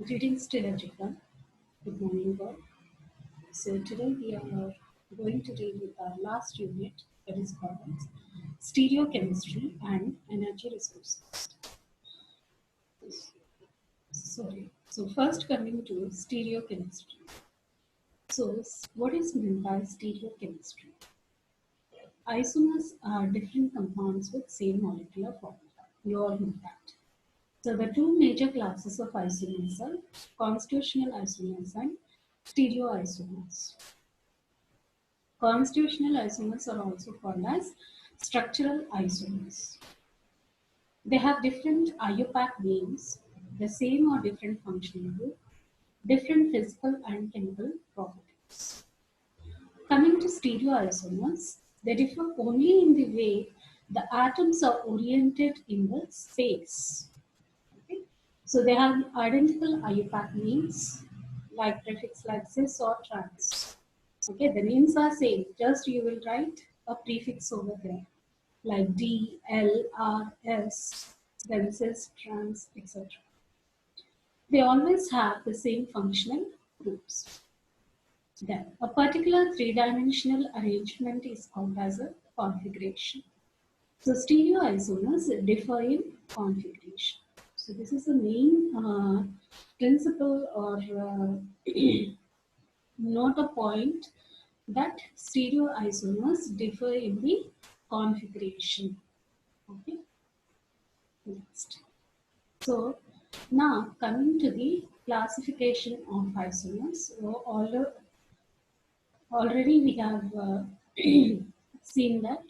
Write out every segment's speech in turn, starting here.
Greetings to everyone. Good morning, all. So today we are going to deal with our last unit, that is called stereochemistry and energy resources. Sorry. So first coming to stereochemistry. So what is meant by stereochemistry? Isomers are different compounds with same molecular formula. You all know that. So the two major classes of isomers are constitutional isomers and stereoisomers. Constitutional isomers are also called as structural isomers. They have different IUPAC names, the same or different functional group, different physical and chemical properties. Coming to stereoisomers, they differ only in the way the atoms are oriented in the space. Okay? So they have identical IUPAC names like prefix like cis or trans. Okay, the names are same, just you will write a prefix over there like D, L, R, S, then cis, trans, etc. They always have the same functional groups. Then a particular three-dimensional arrangement is called as a configuration. So stereoisomers differ in configuration. So this is the main principle or note a point that stereoisomers differ in the configuration. Okay, next. So now coming to the classification of isomers. So already we have seen that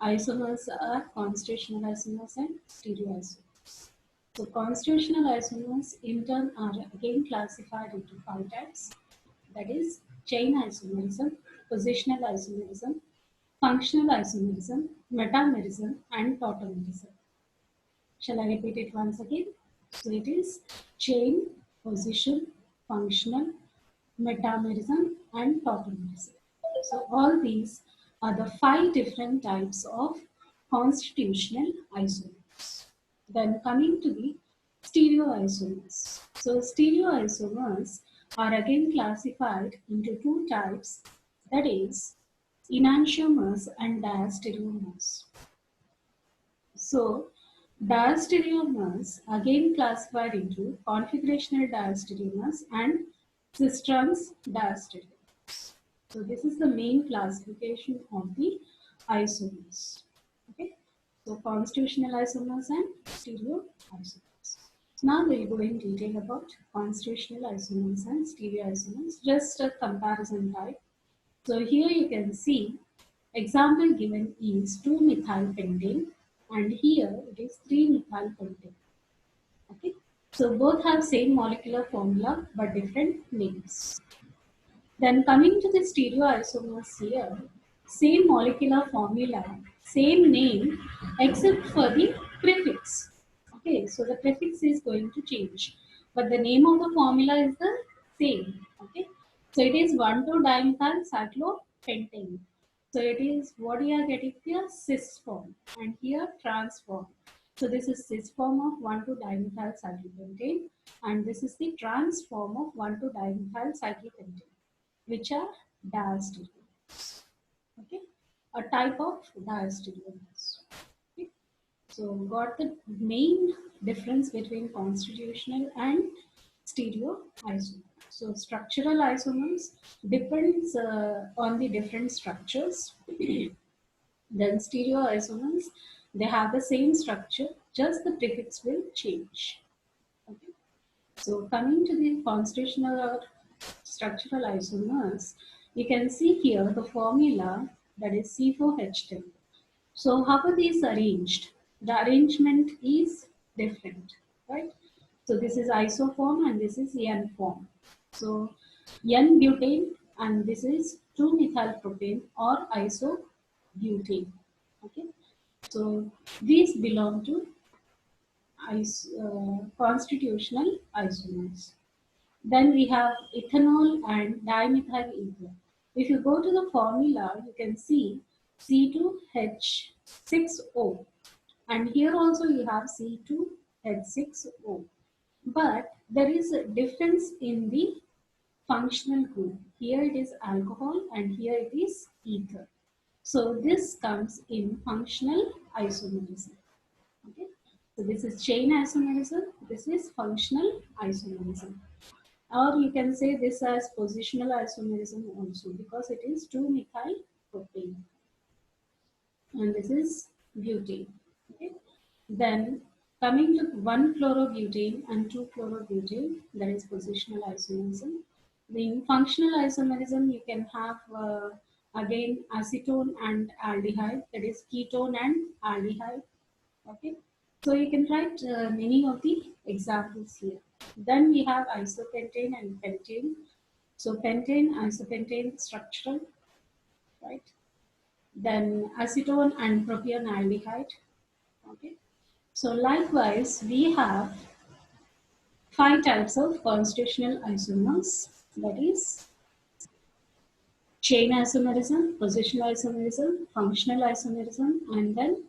isomers are constitutional isomers and stereoisomers. So constitutional isomers in turn are again classified into 5 types. That is chain isomerism, positional isomerism, functional isomerism, metamerism, and tautomerism. Shall I repeat it once again? So it is chain, position, functional, metamerism, and tautomerism. So all these are the 5 different types of constitutional isomers. Then coming to the stereoisomers. So stereoisomers are again classified into 2 types, that is enantiomers and diastereomers. So diastereomers again classified into configurational diastereomers and cis-trans diastereomers. So this is the main classification of the isomers. Okay, so constitutional isomers and stereoisomers. Now we'll go in detail about constitutional isomers and stereoisomers, just a comparison type. So here you can see example given is 2-methylpentane and here it is 3-methylpentane. Okay, so both have same molecular formula but different names. Then coming to the stereoisomers here, same molecular formula, same name except for the prefix. Okay, so the prefix is going to change, but the name of the formula is the same. Okay, so it is 1,2-dimethyl-cyclopentane. So it is what we are getting here, cis form, and here trans form. So this is cis form of 1,2-dimethyl-cyclopentane, and this is the trans form of 1,2-dimethyl-cyclopentane, which are diastereomers. Okay, a type of diastereomers. Okay. So got the main difference between constitutional and stereoisomers. So structural isomers depends on the different structures. Then stereoisomers, they have the same structure, just the prefix will change. Okay. So coming to the constitutional or structural isomers, you can see here the formula, that is C4H10. So how are these arranged? The arrangement is different, right? So this is iso form and this is N form. So N-butane and this is 2-methylpropane or isobutane. Okay. So these belong to constitutional isomers. Then we have ethanol and dimethyl ether. If you go to the formula, you can see C2H6O. And here also you have C2H6O. But There is a difference in the functional group. Here it is alcohol and here it is ether. So this comes in functional isomerism. Okay. So this is chain isomerism. This is functional isomerism. Or you can say this as positional isomerism also, because it is 2-methyl propane. And this is butane. Okay. Then coming to 1-chlorobutane and 2-chlorobutane, that is positional isomerism. In functional isomerism, you can have again acetone and aldehyde, that is ketone and aldehyde. Okay, so you can write many of the examples here. Then we have isopentane and pentane. So pentane, isopentane, structural, right? Then acetone and propionaldehyde. Okay. So likewise, we have 5 types of constitutional isomers. That is chain isomerism, positional isomerism, functional isomerism, and then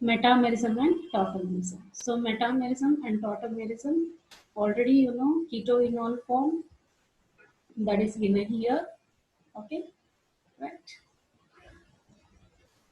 metamerism and tautomerism. So metamerism and tautomerism, already you know, ketoenol form, that is given here. Okay, right.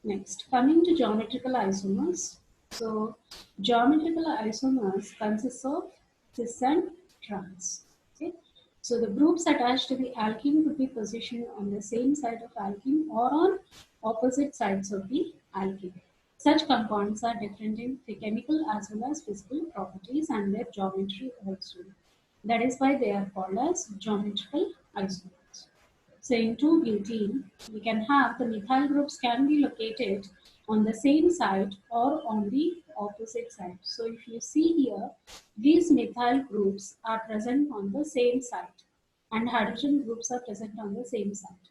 Next, coming to geometrical isomers. So geometrical isomers consists of cis and trans. Okay. So the groups attached to the alkene could be positioned on the same side of alkene or on opposite sides of the alkene. Such compounds are different in the chemical as well as physical properties and their geometry also. That is why they are called as geometrical isomers. So in 2-butene, we can have the methyl groups can be located on the same side or on the opposite side. So if you see here, these methyl groups are present on the same side and hydrogen groups are present on the same side.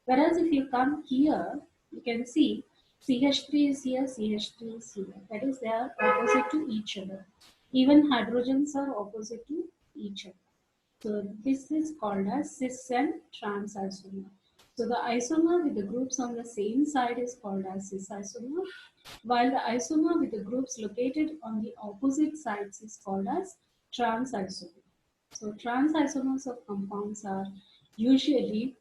Whereas if you come here, you can see CH3 is here, CH3 is here. That is, they are opposite to each other. Even hydrogens are opposite to each other. So this is called as cis and trans isomer. So the isomer with the groups on the same side is called as cis isomer, while the isomer with the groups located on the opposite sides is called as trans isomer. So trans isomers of compounds are usually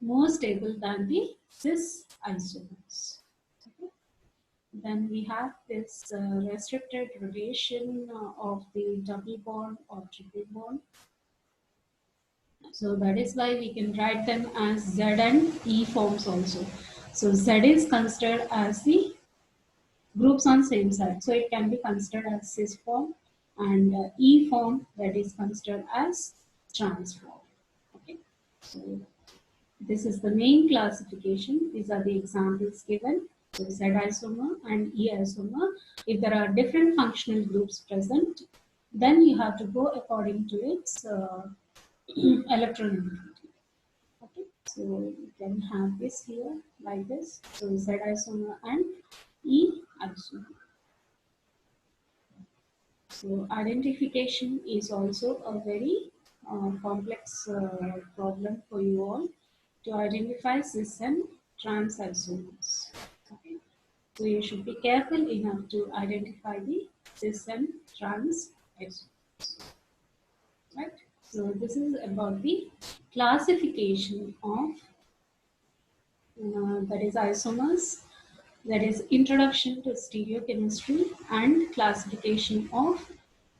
more stable than the cis isomers. Okay. Then we have this restricted rotation of the double bond or triple bond. So that is why we can write them as Z and E forms also. So Z is considered as the groups on same side. So it can be considered as cis form, and E form, that is considered as trans form. Okay. So this is the main classification. These are the examples given. So Z isomer and E isomer. If there are different functional groups present, then you have to go according to its electronegativity. Okay, so you can have this here like this. So Z isomer and E isomer. So identification is also a very complex problem for you all to identify cis and trans isomers. Okay. So you should be careful enough to identify the cis and trans isomers. Right. So this is about the classification of that is isomers, that is introduction to stereochemistry and classification of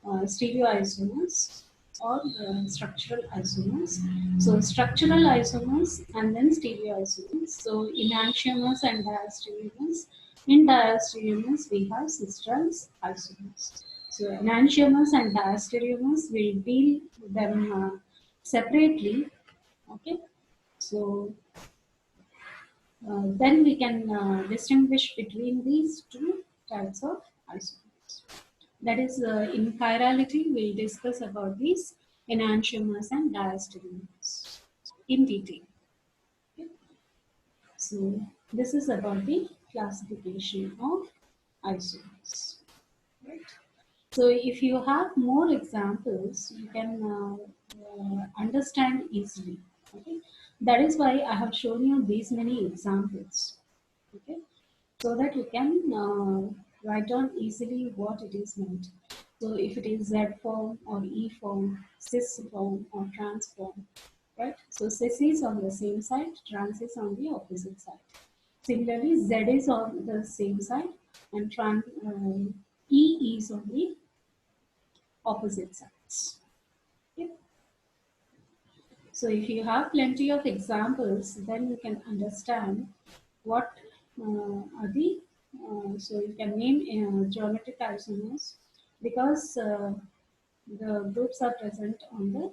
stereoisomers or structural isomers. So structural isomers and then stereoisomers. So enantiomers and diastereomers. In diastereomers we have cis-trans isomers. So enantiomers and diastereomers will deal them separately. Okay. So then we can distinguish between these 2 types of isomers. That is, in chirality, we'll discuss about these enantiomers and diastereomers in detail. Okay. So this is about the classification of isomers. Right. So if you have more examples, you can understand easily. Okay. That is why I have shown you these many examples. Okay. So that you can write down easily what it is meant. So if it is Z form or E form, cis form or trans form, right? So cis is on the same side, trans is on the opposite side. Similarly, Z is on the same side and E is on the opposite sides. Okay? So if you have plenty of examples, then you can understand what are the, so you can name geometric isomers because the groups are present on the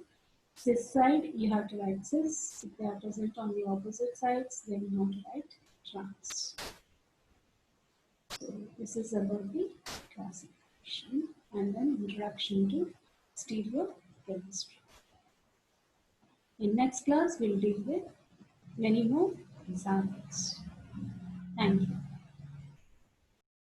cis side, you have to write cis. If they are present on the opposite sides, then you have to write trans. So this is about the classification and then introduction to stereochemistry. In next class, we'll deal with many more examples. Thank you.